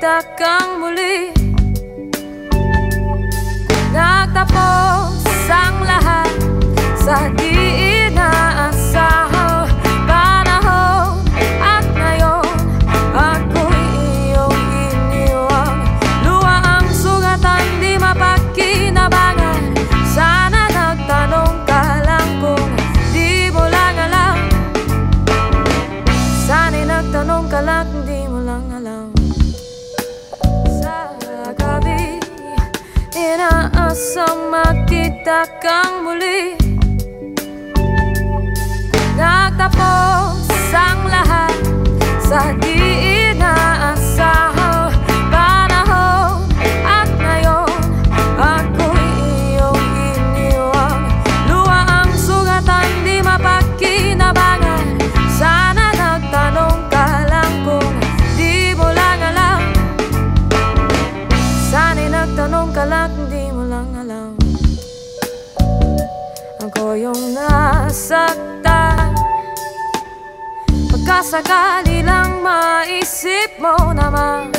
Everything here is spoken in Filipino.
makita kang muli. Nagtapos ang lahat sa di inaasahang panahon, at ngayon ako'y iyong iniwan. Luha ang sugatan, di mapagkinabangan. Sana nagtanong ka lang kung di mo lang alam. Sana'y nagtanong ka lang kung di mo lang alam. Sa gabi inaasang makita kang muli. Nagtapos ang lahat sa di inaasahang panahon, at ngayon ako'y iyong iniwan. Luha ang sugatan, di mapagkinabangan. Sana nagtanong ka lang kung di mo lang alam. Sana'y nagtanong ka lang kung di mo lang alam. Ako yung nasaktan, pagkasakali lang maisip mo naman